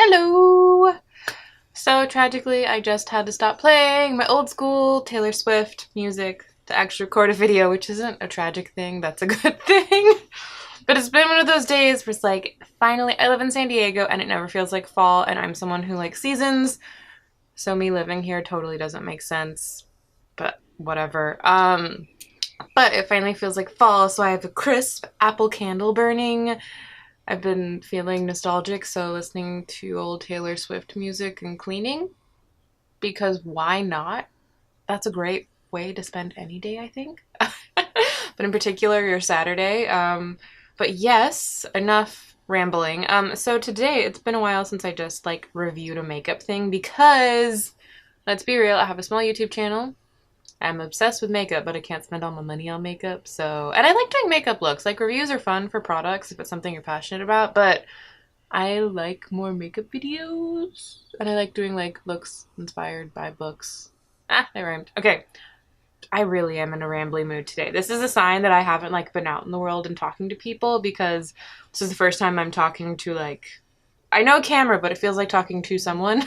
Hello! So tragically, I just had to stop playing my old school Taylor Swift music to actually record a video, which isn't a tragic thing, that's a good thing. But it's been one of those days where it's like, finally, I live in San Diego and it never feels like fall, and I'm someone who likes seasons, so me living here totally doesn't make sense, but whatever. But it finally feels like fall, so I have a crisp apple candle burning. I've been feeling nostalgic, so listening to old Taylor Swift music and cleaning, because why not? That's a great way to spend any day, I think. But in particular, your Saturday. But yes, enough rambling. So today, it's been a while since I just like reviewed a makeup thing because, let's be real, I have a small YouTube channel. I'm obsessed with makeup, but I can't spend all my money on makeup. So, and I like doing makeup looks. Like reviews are fun for products if it's something you're passionate about, but I like more makeup videos. And I like doing like looks inspired by books. Ah, they rhymed. Okay. I really am in a rambly mood today. This is a sign that I haven't like been out in the world and talking to people, because this is the first time I'm talking to like, I know a camera, but it feels like talking to someone.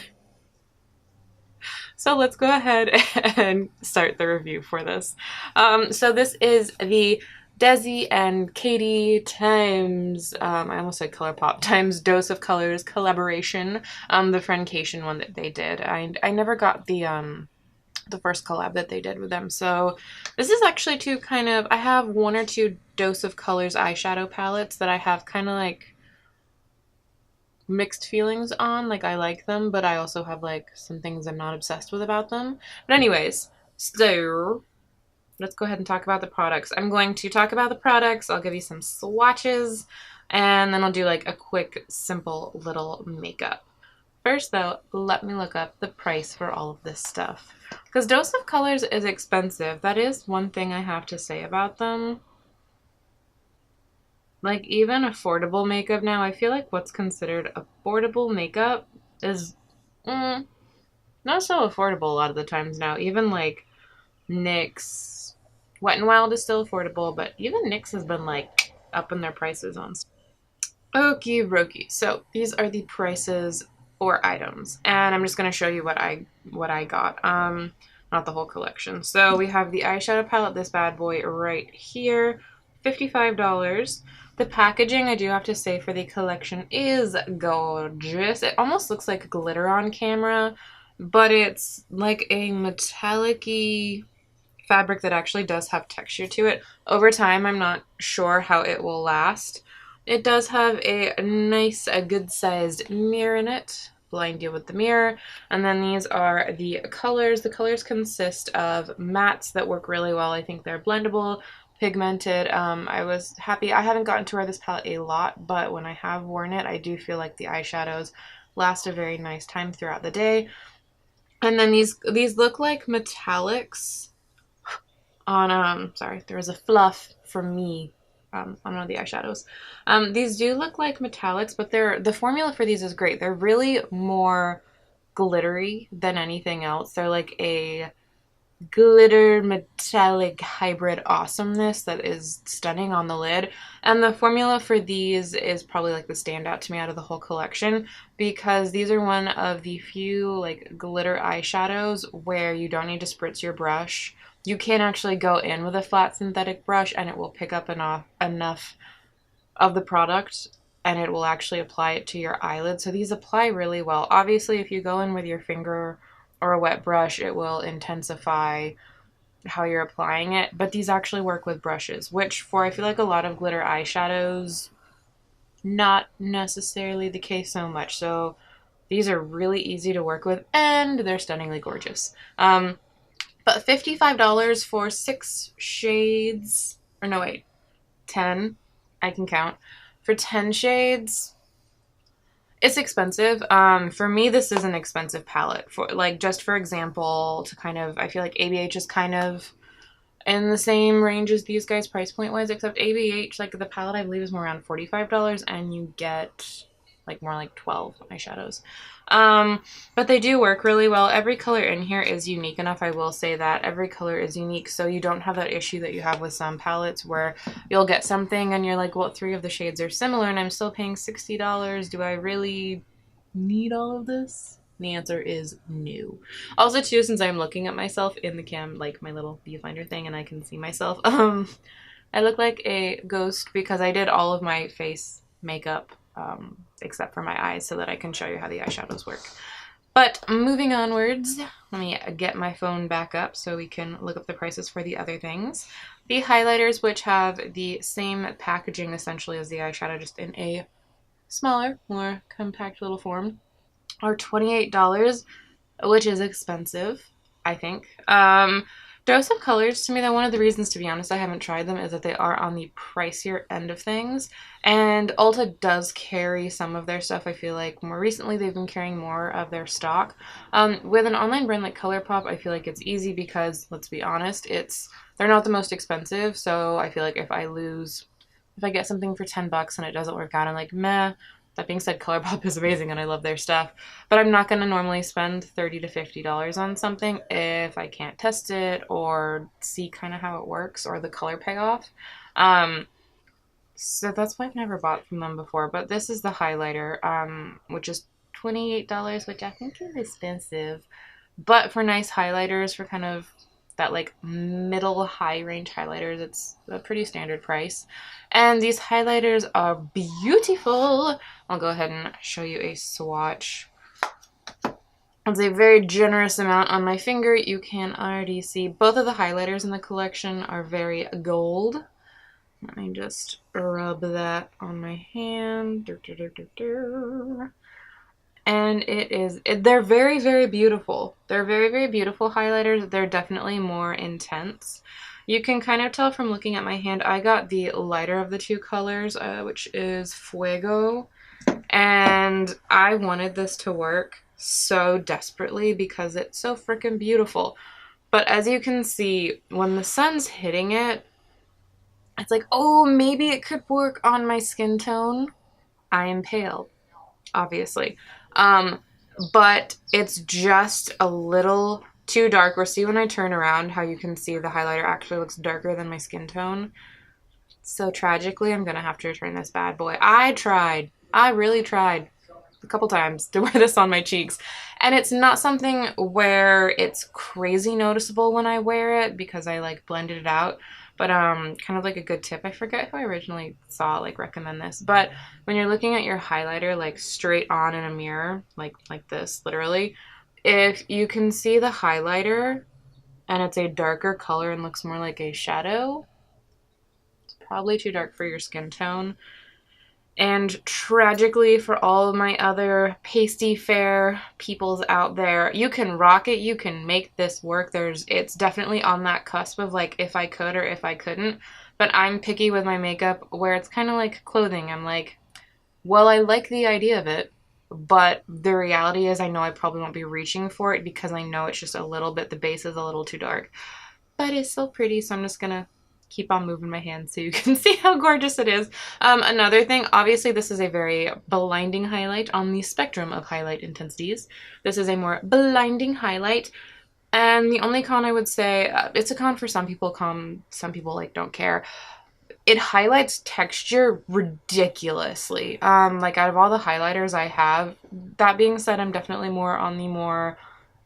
So let's go ahead and start the review for this. So this is the Desi and Katy times, I almost said ColourPop, times Dose of Colors collaboration, the Friendcation one that they did. I never got the first collab that they did with them. So this is actually two kind of, I have one or two Dose of Colors eyeshadow palettes that I have kind of like mixed feelings on. Like I like them, but I also have like some things I'm not obsessed with about them. But anyways, so let's go ahead and talk about the products. I'm going to talk about the products. I'll give you some swatches, and then I'll do like a quick, simple little makeup. First though, let me look up the price for all of this stuff, because Dose of Colors is expensive. That is one thing I have to say about them. Like, even affordable makeup now, I feel like what's considered affordable makeup is not so affordable a lot of the times now. Even like NYX, Wet n Wild is still affordable, but even NYX has been like upping their prices on stuff. Okie dokie. So these are the prices for items, and I'm just gonna show you what I got. Not the whole collection. So we have the eyeshadow palette, this bad boy right here, $55. The packaging, I do have to say, for the collection is gorgeous. It almost looks like glitter on camera, but it's like a metallic-y fabric that actually does have texture to it. Over time, I'm not sure how it will last. It does have a nice, a good-sized mirror in it. Blind you with the mirror. And then these are the colors. The colors consist of mattes that work really well. I think they're blendable, pigmented. I was happy. I haven't gotten to wear this palette a lot, but when I have worn it, I do feel like the eyeshadows last a very nice time throughout the day. And then these look like metallics on, sorry, there was a fluff for me on one of the eyeshadows. These do look like metallics, but the formula for these is great. They're really more glittery than anything else. They're like a glitter metallic hybrid awesomeness that is stunning on the lid. And the formula for these is probably like the standout to me out of the whole collection, because these are one of the few like glitter eyeshadows where you don't need to spritz your brush. You can actually go in with a flat synthetic brush and it will pick up enough of the product and it will actually apply it to your eyelid. So these apply really well. Obviously, if you go in with your finger or a wet brush, it will intensify how you're applying it. But these actually work with brushes, which for I feel like a lot of glitter eyeshadows, not necessarily the case so much. So these are really easy to work with and they're stunningly gorgeous. But $55 for 6 shades, or no, wait, 10, I can count. For 10 shades, it's expensive. For me, this is an expensive palette. For like, just for example, to kind of, I feel like ABH is kind of in the same range as these guys price point wise, except ABH, like the palette I believe is more around $45 and you get like more like 12 eyeshadows. But they do work really well. Every color in here is unique enough. I will say that every color is unique, so you don't have that issue that you have with some palettes where you'll get something and you're like, well, 3 of the shades are similar and I'm still paying $60. Do I really need all of this? And the answer is no. Also, too, since I'm looking at myself in the cam, like my little viewfinder thing, and I can see myself, I look like a ghost because I did all of my face makeup, except for my eyes, so that I can show you how the eyeshadows work. But moving onwards, let me get my phone back up so we can look up the prices for the other things. The highlighters, which have the same packaging essentially as the eyeshadow, just in a smaller, more compact little form, are $28, which is expensive, I think. There are some colors to me that one of the reasons, to be honest, I haven't tried them is that they are on the pricier end of things. And Ulta does carry some of their stuff. I feel like more recently they've been carrying more of their stock. With an online brand like ColourPop, I feel like it's easy because, let's be honest, they're not the most expensive. So I feel like if I get something for $10 and it doesn't work out, I'm like, meh. That being said, ColourPop is amazing and I love their stuff, but I'm not going to normally spend $30 to $50 on something if I can't test it or see kind of how it works or the color payoff. So that's why I've never bought from them before, but this is the highlighter, which is $28, which I think is expensive, but for nice highlighters, for kind of that like middle high range highlighters, it's a pretty standard price. And these highlighters are beautiful. I'll go ahead and show you a swatch. It's a very generous amount on my finger. You can already see both of the highlighters in the collection are very gold. Let me just rub that on my hand. And they're very, very beautiful. They're very, very beautiful highlighters. They're definitely more intense. You can kind of tell from looking at my hand, I got the lighter of the two colors, which is Fuego. And I wanted this to work so desperately because it's so freaking beautiful. But as you can see, when the sun's hitting it, it's like, oh, maybe it could work on my skin tone. I am pale, obviously. But it's just a little too dark. Or see when I turn around how you can see the highlighter actually looks darker than my skin tone. So tragically, I'm going to have to return this bad boy. I really tried a couple times to wear this on my cheeks. And it's not something where it's crazy noticeable when I wear it because I like blended it out. But kind of like a good tip. I forget who I originally saw like recommend this. But when you're looking at your highlighter like straight on in a mirror, like this, literally, if you can see the highlighter and it's a darker color and looks more like a shadow, it's probably too dark for your skin tone. And tragically, for all of my other pasty fair peoples out there, you can rock it. You can make this work. It's definitely on that cusp of like if I could or if I couldn't. But I'm picky with my makeup where it's kind of like clothing. I'm like, well, I like the idea of it, but the reality is I know I probably won't be reaching for it because I know it's just a little bit, the base is a little too dark. But it's still pretty, so I'm just gonna keep on moving my hand so you can see how gorgeous it is. Another thing, obviously this is a very blinding highlight on the spectrum of highlight intensities. This is a more blinding highlight. And the only con I would say, it's a con for some people, some people like don't care. It highlights texture ridiculously. Like out of all the highlighters I have, that being said, I'm definitely more on the more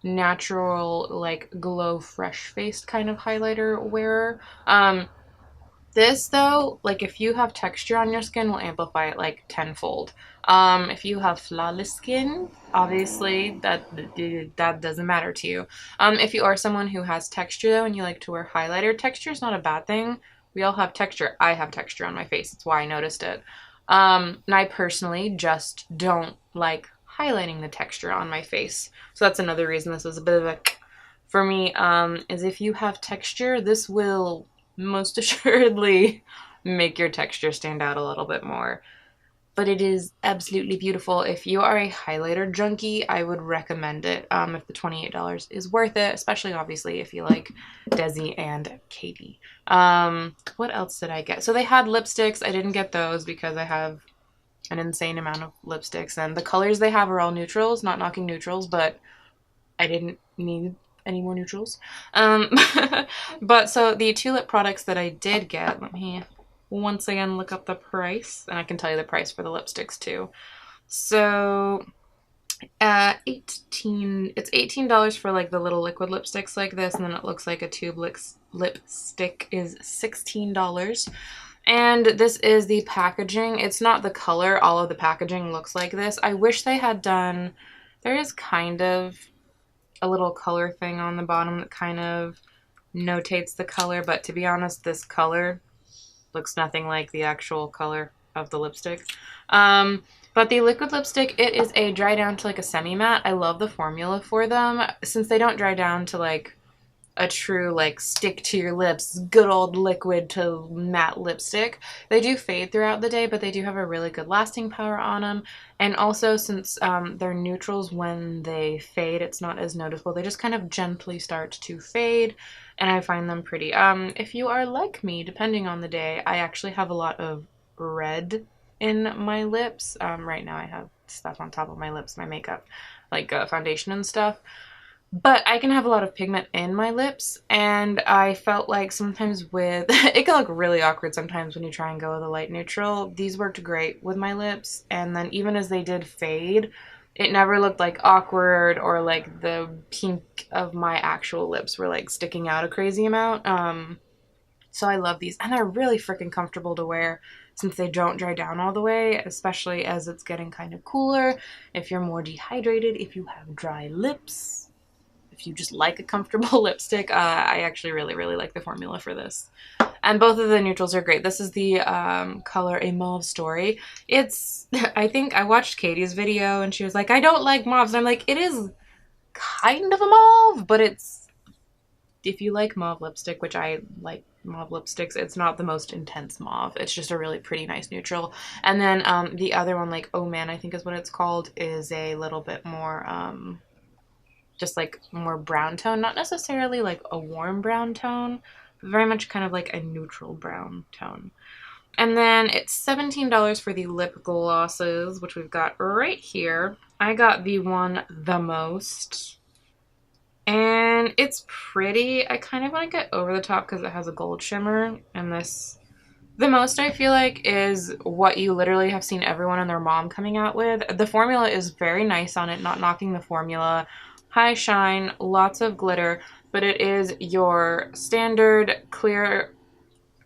natural, like glow fresh faced kind of highlighter wearer. This though, like if you have texture on your skin, will amplify it like tenfold. If you have flawless skin, obviously that doesn't matter to you. If you are someone who has texture though and you like to wear highlighter, texture is not a bad thing. We all have texture. I have texture on my face. That's why I noticed it. And I personally just don't like highlighting the texture on my face. So that's another reason this was a bit of a for me, is if you have texture, this will most assuredly make your texture stand out a little bit more. But it is absolutely beautiful. If you are a highlighter junkie, I would recommend it if the $28 is worth it, especially obviously if you like Desi and Katy. What else did I get? So they had lipsticks. I didn't get those because I have an insane amount of lipsticks, and the colors they have are all neutrals, not knocking neutrals, but I didn't need any more neutrals. But so the two lip products that I did get, let me once again look up the price, and I can tell you the price for the lipsticks too. So It's $18 for like the little liquid lipsticks like this, and then it looks like a tube lipstick is $16. And this is the packaging. It's not the color. All of the packaging looks like this. I wish they had done, there is kind of a little color thing on the bottom that kind of notates the color, but to be honest, this color looks nothing like the actual color of the lipstick. But the liquid lipstick, it is a dry down to like a semi-matte. I love the formula for them since they don't dry down to like a true like stick to your lips, good old liquid to matte lipstick. They do fade throughout the day, but they do have a really good lasting power on them. And also since they're neutrals, when they fade, it's not as noticeable. They just kind of gently start to fade, and I find them pretty. If you are like me, depending on the day, I actually have a lot of red in my lips. Right now I have stuff on top of my lips, my makeup, like foundation and stuff. But I can have a lot of pigment in my lips, and I felt like sometimes with, it can look really awkward sometimes when you try and go with a light neutral. These worked great with my lips, and then even as they did fade, it never looked like awkward or like the pink of my actual lips were like sticking out a crazy amount. So I love these, and they're really freaking comfortable to wear since they don't dry down all the way, especially as it's getting kind of cooler. If you're more dehydrated, if you have dry lips, if you just like a comfortable lipstick, I actually really, really like the formula for this. And both of the neutrals are great. This is the color A Mauve Story. It's, I think I watched Katy's video and she was like, I don't like mauves. And I'm like, it is kind of a mauve, but it's, if you like mauve lipstick, which I like mauve lipsticks, it's not the most intense mauve. It's just a really pretty nice neutral. And then the other one, like Oh Man, I think is what it's called, is a little bit more just like more brown tone, not necessarily like a warm brown tone, but very much kind of like a neutral brown tone. And then it's $17 for the lip glosses, which we've got right here. I got the one The Most, and it's pretty. I kind of want to get over the top because it has a gold shimmer, and this The Most, I feel like, is what you literally have seen everyone and their mom coming out with. The formula is very nice on it, not knocking the formula. High shine, lots of glitter, but it is your standard clear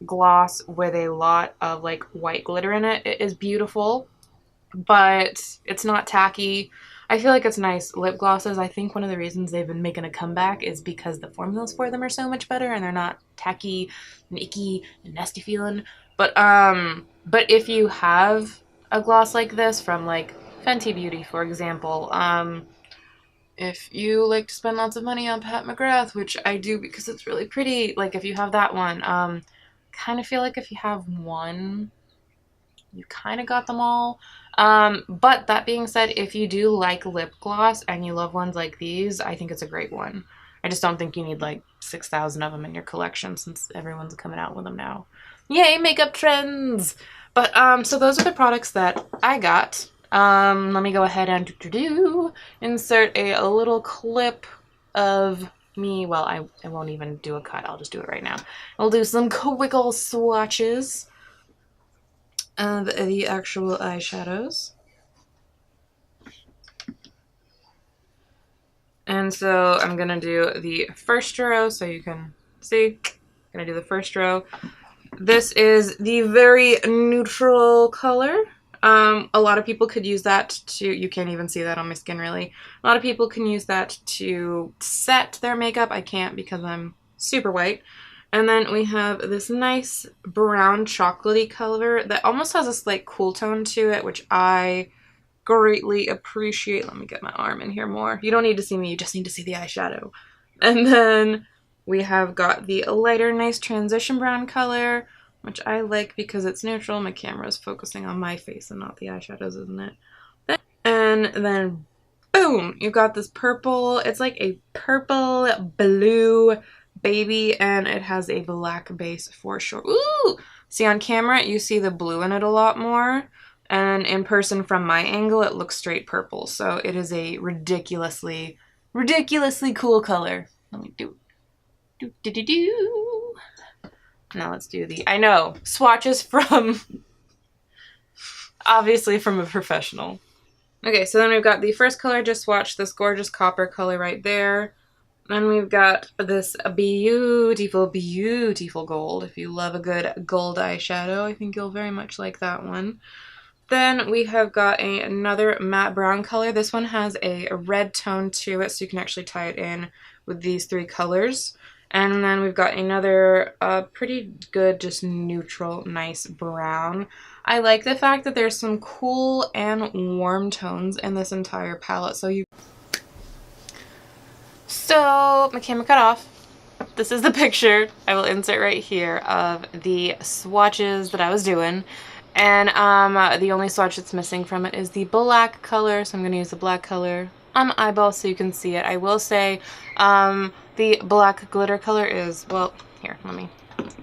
gloss with a lot of like white glitter in it. It is beautiful, but it's not tacky. I feel like it's nice lip glosses. I think one of the reasons they've been making a comeback is because the formulas for them are so much better and they're not tacky and icky and nasty feeling. But if you have a gloss like this from like Fenty Beauty, for example, if you like to spend lots of money on Pat McGrath, which I do because it's really pretty, like if you have that one, kind of feel like if you have one, you kind of got them all. But that being said, if you do like lip gloss and you love ones like these, I think it's a great one. I just don't think you need like 6,000 of them in your collection since everyone's coming out with them now. Yay, makeup trends! But, so those are the products that I got. Let me go ahead and insert a little clip of me. Well, I won't even do a cut. I'll just do it right now. I'll do some quick ol' swatches of the actual eyeshadows. And so I'm gonna do the first row so you can see. I'm gonna do the first row. This is the very neutral color. A lot of people could use that to, you can't even see that on my skin really. A lot of people can use that to set their makeup. I can't because I'm super white. And then we have this nice brown chocolatey color that almost has a slight cool tone to it, which I greatly appreciate. Let me get my arm in here more. You don't need to see me, you just need to see the eyeshadow. And then we have got the lighter, nice transition brown color, which I like because it's neutral. My camera is focusing on my face and not the eyeshadows, isn't it? And then, boom, you've got this purple. It's like a purple blue baby, and it has a black base for sure. Ooh! See, on camera, you see the blue in it a lot more. And in person, from my angle, it looks straight purple. So it is a ridiculously, ridiculously cool color. Let me do. Now let's do the, I know, swatches from, obviously from a professional. Okay, so then we've got the first color I just swatched, this gorgeous copper color right there. Then we've got this beautiful, beautiful gold. If you love a good gold eyeshadow, I think you'll very much like that one. Then we have got another matte brown color. This one has a red tone to it, so you can actually tie it in with these three colors. And then we've got another pretty good, just neutral, nice brown. I like the fact that there's some cool and warm tones in this entire palette. So my camera cut off. This is the picture I will insert right here of the swatches that I was doing. And the only swatch that's missing from it is the black color, so I'm going to use the black color on my eyeball so you can see it. I will say the black glitter color is, well, here,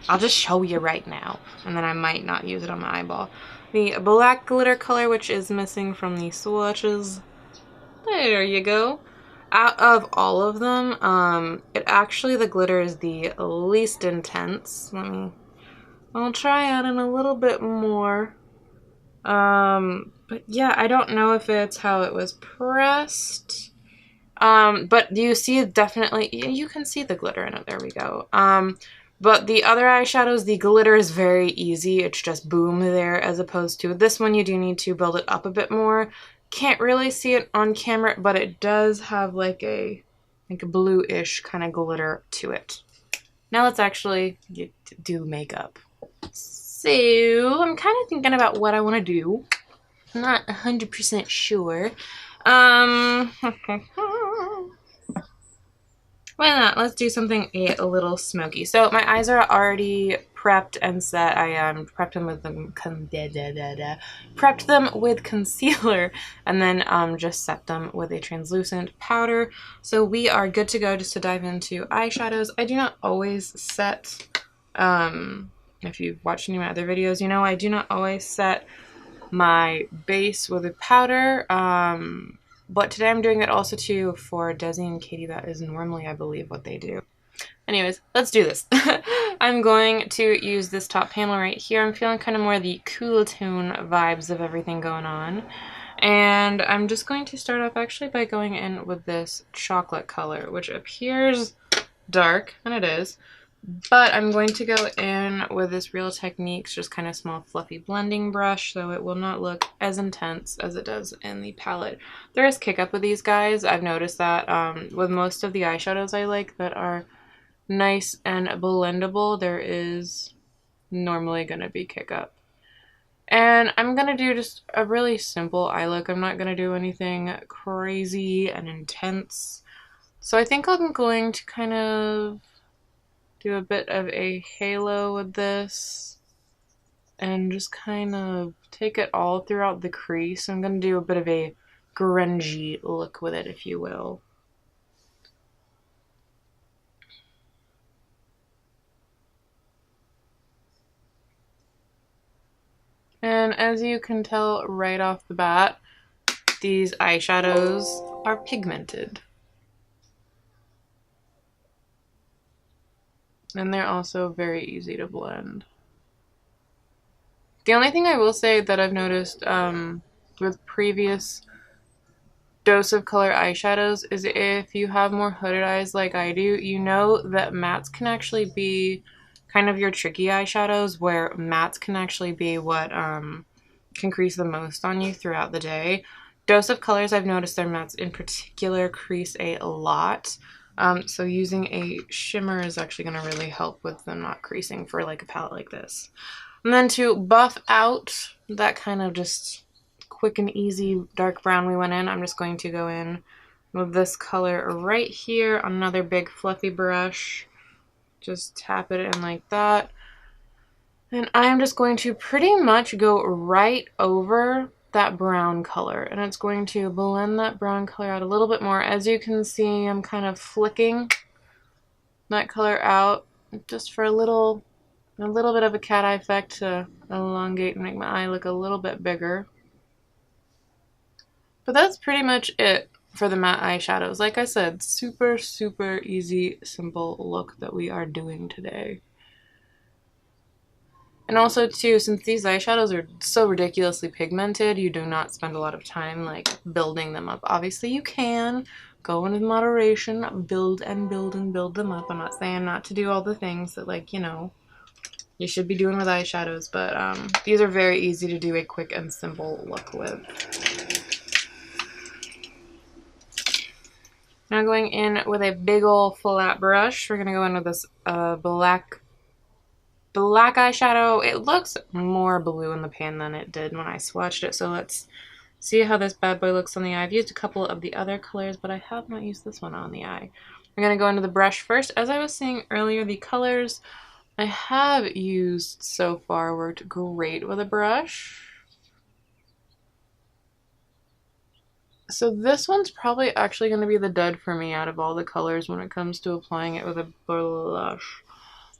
I'll just show you right now, and then I might not use it on my eyeball. The black glitter color, which is missing from the swatches, there you go. Out of all of them, the glitter is the least intense. I'll try adding a little bit more. But yeah, I don't know if it's how it was pressed. But you see definitely, you can see the glitter in it. There we go. But the other eyeshadows, the glitter is very easy. It's just boom there, as opposed to this one, you do need to build it up a bit more. Can't really see it on camera, but it does have like a bluish kind of glitter to it. Now let's actually do makeup. So I'm kind of thinking about what I want to do. I'm not 100% sure. Why not? Let's do something a little smoky. So my eyes are already prepped and set. I prepped them with concealer and then just set them with a translucent powder. So we are good to go just to dive into eyeshadows. I do not always set, if you've watched any of my other videos, you know I do not always set my base with a powder. But today I'm doing it also too for Desi and Katy. That is normally, I believe, what they do. Anyways, let's do this. I'm going to use this top panel right here. I'm feeling kind of more the cool tone vibes of everything going on. And I'm just going to start off actually by going in with this chocolate color, which appears dark, and it is. But I'm going to go in with this Real Techniques, just kind of small fluffy blending brush, so it will not look as intense as it does in the palette. There is kick up with these guys. I've noticed that with most of the eyeshadows I like that are nice and blendable, there is normally going to be kick up. And I'm going to do just a really simple eye look. I'm not going to do anything crazy and intense. So I think I'm going to kind of do a bit of a halo with this and just kind of take it all throughout the crease. I'm going to do a bit of a grungy look with it, if you will. And as you can tell right off the bat, these eyeshadows are pigmented. And they're also very easy to blend. The only thing I will say that I've noticed with previous Dose of Color eyeshadows is if you have more hooded eyes like I do, you know that mattes can actually be kind of your tricky eyeshadows, where mattes can actually be what can crease the most on you throughout the day. Dose of Colors, I've noticed their mattes in particular crease a lot. So using a shimmer is actually going to really help with them not creasing for like a palette like this. And then to buff out that kind of just quick and easy dark brown we went in, I'm just going to go in with this color right here on another big fluffy brush. Just tap it in like that. And I'm just going to pretty much go right over that brown color, and it's going to blend that brown color out a little bit more. As you can see, I'm kind of flicking that color out just for a little bit of a cat eye effect to elongate and make my eye look a little bit bigger. But that's pretty much it for the matte eyeshadows. Like I said, super, super easy, simple look that we are doing today. And also too, since these eyeshadows are so ridiculously pigmented, you do not spend a lot of time like building them up. Obviously you can go in with moderation, build and build and build them up. I'm not saying not to do all the things that, like, you know, you should be doing with eyeshadows, but these are very easy to do a quick and simple look with. Now going in with a big ol' flat brush, we're gonna go in with this black eyeshadow. It looks more blue in the pan than it did when I swatched it, so let's see how this bad boy looks on the eye. I've used a couple of the other colors, but I have not used this one on the eye. We're gonna go into the brush first. As I was saying earlier, the colors I have used so far worked great with a brush. So this one's probably actually going to be the dud for me out of all the colors when it comes to applying it with a blush.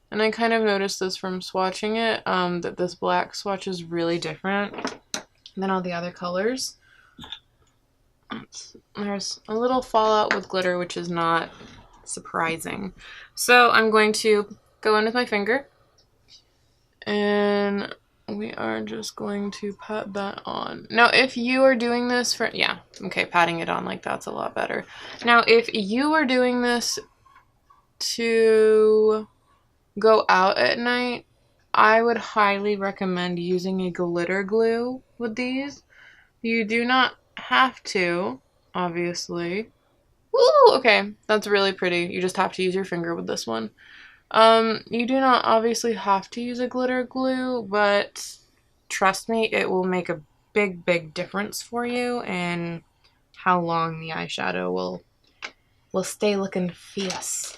And I kind of noticed this from swatching it, that this black swatch is really different than all the other colors. There's a little fallout with glitter, which is not surprising. So I'm going to go in with my finger, and we are just going to pat that on. Now, if you are doing this for, yeah, okay, patting it on like that's a lot better. Now, if you are doing this to go out at night, I would highly recommend using a glitter glue with these. You do not have to, obviously. Ooh, okay, that's really pretty. You just have to use your finger with this one. You do not obviously have to use a glitter glue, but trust me, it will make a big, big difference for you in how long the eyeshadow will stay looking fierce.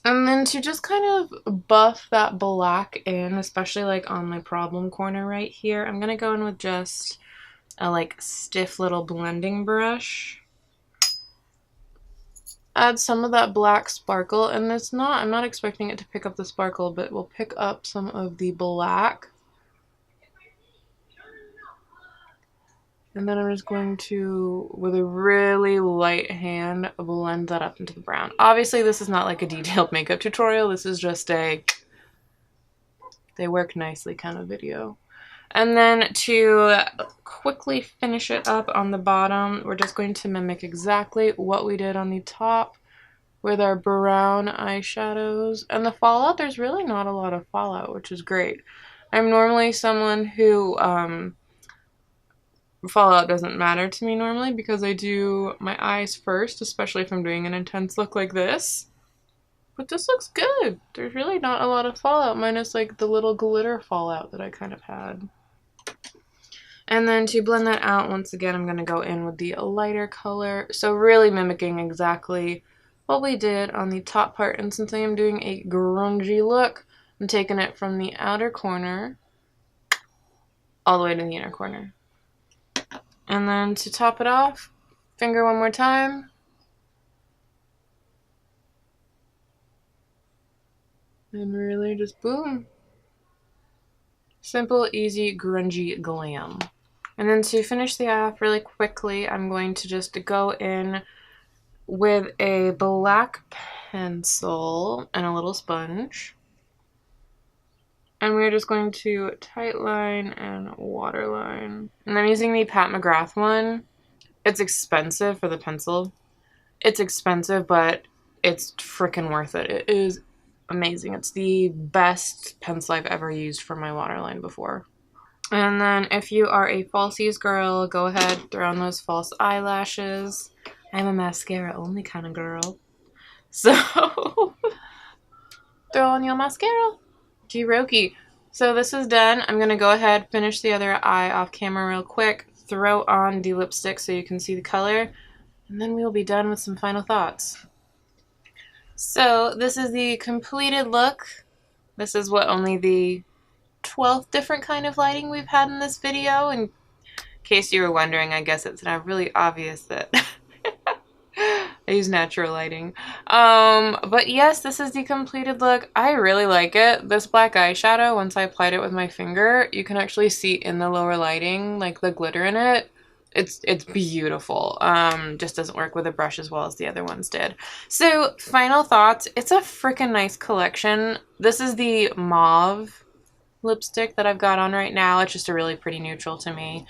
And then to just kind of buff that black in, especially like on my problem corner right here, I'm gonna go in with just a like stiff little blending brush. Add some of that black sparkle, and I'm not expecting it to pick up the sparkle, but we'll pick up some of the black. And then I'm just going to, with a really light hand, blend that up into the brown. Obviously, this is not like a detailed makeup tutorial. This is just a they work nicely kind of video. And then to quickly finish it up on the bottom, we're just going to mimic exactly what we did on the top with our brown eyeshadows. And the fallout, there's really not a lot of fallout, which is great. I'm normally someone who, fallout doesn't matter to me normally because I do my eyes first, especially if I'm doing an intense look like this. But this looks good. There's really not a lot of fallout, minus like the little glitter fallout that I kind of had. And then to blend that out, once again, I'm going to go in with the lighter color. So really mimicking exactly what we did on the top part. And since I am doing a grungy look, I'm taking it from the outer corner all the way to the inner corner. And then to top it off, finger one more time. And really just boom. Simple, easy, grungy glam. And then to finish the eye off really quickly, I'm going to just go in with a black pencil and a little sponge. And we're just going to tight line and waterline. And I'm using the Pat McGrath one. It's expensive for the pencil. It's expensive, but it's freaking worth it. It is amazing. It's the best pencil I've ever used for my waterline before. And then if you are a falsies girl, go ahead, throw on those false eyelashes. I'm a mascara only kind of girl. So throw on your mascara. Jiroki. So this is done. I'm going to go ahead, finish the other eye off camera real quick, throw on the lipstick so you can see the color, and then we'll be done with some final thoughts. So this is the completed look. This is what only the 12th different kind of lighting we've had in this video. In case you were wondering, I guess it's now really obvious that I use natural lighting. But yes, this is the completed look. I really like it. This black eyeshadow, once I applied it with my finger, you can actually see in the lower lighting, like the glitter in it. It's beautiful. Just doesn't work with a brush as well as the other ones did. So final thoughts. It's a freaking nice collection. This is the mauve lipstick that I've got on right now. It's just a really pretty neutral to me.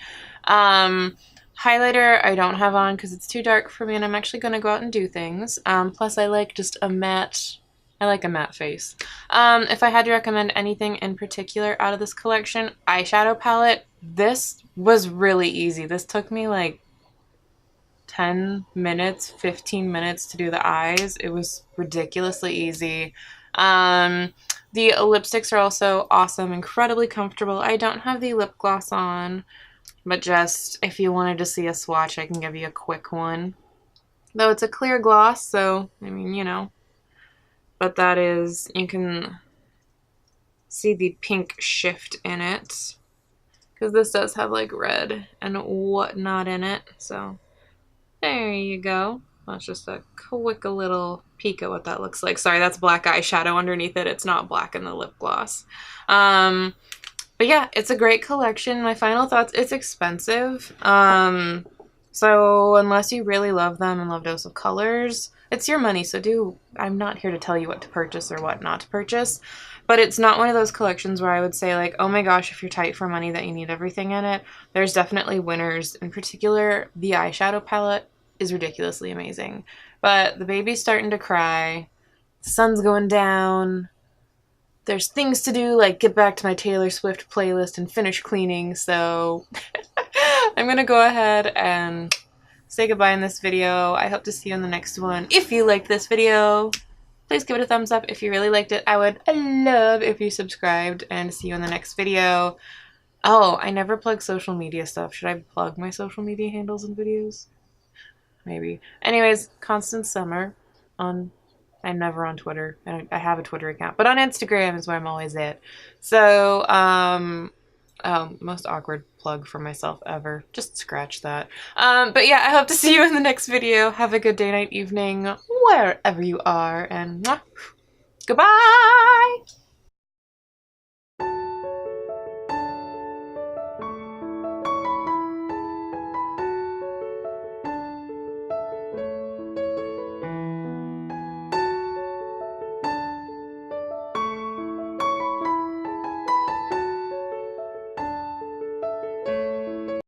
Highlighter I don't have on because it's too dark for me and I'm actually going to go out and do things. Plus I like just a matte, I like a matte face. If I had to recommend anything in particular out of this collection, eyeshadow palette, this was really easy. This took me like 10 minutes, 15 minutes to do the eyes. It was ridiculously easy. The lipsticks are also awesome, incredibly comfortable. I don't have the lip gloss on, but just if you wanted to see a swatch, I can give you a quick one. Though it's a clear gloss, so, I mean, you know. But that is, you can see the pink shift in it. Because this does have like red and whatnot in it, so there you go. That's just a quick little peek at what that looks like. Sorry, that's black eyeshadow underneath it. It's not black in the lip gloss. But yeah, it's a great collection. My final thoughts, it's expensive. So unless you really love them and love Dose of Colors, it's your money. So I'm not here to tell you what to purchase or what not to purchase. But it's not one of those collections where I would say like, oh my gosh, if you're tight for money that you need everything in it. There's definitely winners. In particular, the eyeshadow palette is ridiculously amazing. But the baby's starting to cry. The sun's going down. There's things to do, like get back to my Taylor Swift playlist and finish cleaning. So I'm going to go ahead and say goodbye in this video. I hope to see you in the next one. If you liked this video, please give it a thumbs up. If you really liked it, I would love if you subscribed, and see you in the next video. Oh, I never plug social media stuff. Should I plug my social media handles and videos? Maybe. Anyways, Constance Summer on... I'm never on Twitter. I have a Twitter account, but on Instagram is where I'm always at. So, most awkward plug for myself ever. Just scratch that. But yeah, I hope to see you in the next video. Have a good day, night, evening, wherever you are, and goodbye!